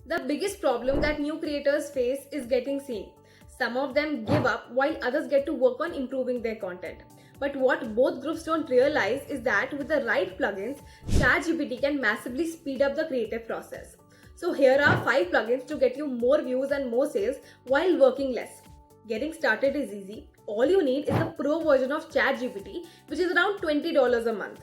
The biggest problem that new creators face is getting seen. Some of them give up while others get to work on improving their content. But what both groups don't realize is that with the right plugins, ChatGPT can massively speed up the creative process. So here are 5 plugins to get you more views and more sales while working less. Getting started is easy. All you need is the pro version of ChatGPT, which is around $20 a month.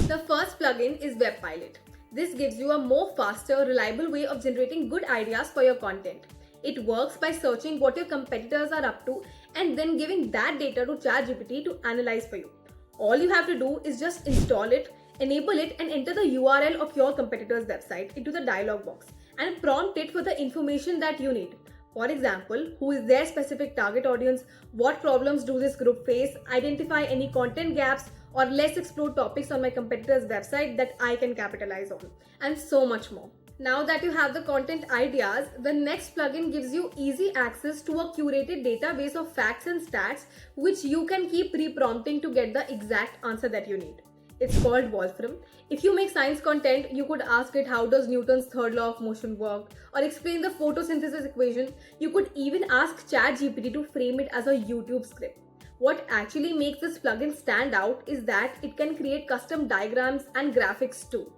The first plugin is WebPilot. This gives you a more faster, reliable way of generating good ideas for your content. It works by searching what your competitors are up to and then giving that data to ChatGPT to analyze for you. All you have to do is just install it, enable it, and enter the URL of your competitor's website into the dialog box and prompt it for the information that you need. For example, who is their specific target audience, what problems do this group face, identify any content gaps or less explored topics on my competitor's website that I can capitalize on, and so much more. Now that you have the content ideas, the next plugin gives you easy access to a curated database of facts and stats which you can keep re-prompting to get the exact answer that you need. It's called Wolfram. If you make science content, you could ask it how does Newton's third law of motion work or explain the photosynthesis equation. You could even ask ChatGPT to frame it as a YouTube script. What actually makes this plugin stand out is that it can create custom diagrams and graphics too.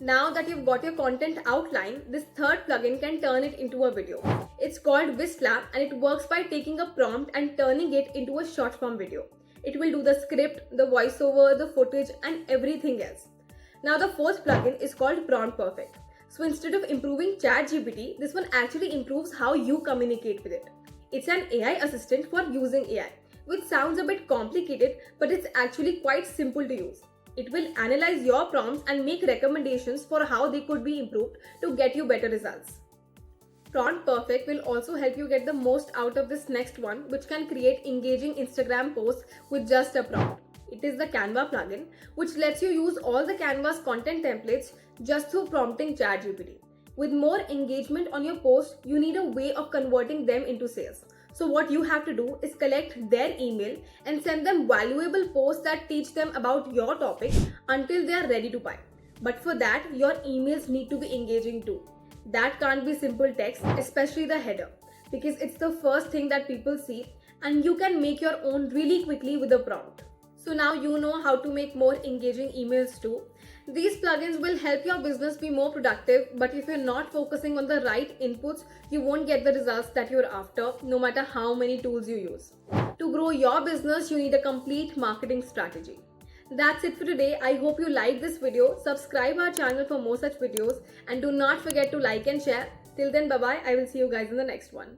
Now that you've got your content outline, this third plugin can turn it into a video. It's called Wisplap and it works by taking a prompt and turning it into a short form video. It will do the script, the voiceover, the footage and everything else. Now the fourth plugin is called Prompt Perfect. So instead of improving ChatGPT, this one actually improves how you communicate with it. It's an AI assistant for using AI, which sounds a bit complicated, but it's actually quite simple to use. It will analyze your prompts and make recommendations for how they could be improved to get you better results. Prompt Perfect will also help you get the most out of this next one, which can create engaging Instagram posts with just a prompt. It is the Canva plugin, which lets you use all the Canva's content templates just through prompting ChatGPT. With more engagement on your post, you need a way of converting them into sales. So what you have to do is collect their email and send them valuable posts that teach them about your topic until they are ready to buy. But for that, your emails need to be engaging too. That can't be simple text, especially the header, because it's the first thing that people see and you can make your own really quickly with a prompt. So now you know how to make more engaging emails too. These plugins will help your business be more productive, but if you're not focusing on the right inputs, you won't get the results that you're after, no matter how many tools you use. To grow your business, you need a complete marketing strategy. That's it for today. I hope you liked this video. Subscribe our channel for more such videos and do not forget to like and share. Till then, bye bye. I will see you guys in the next one.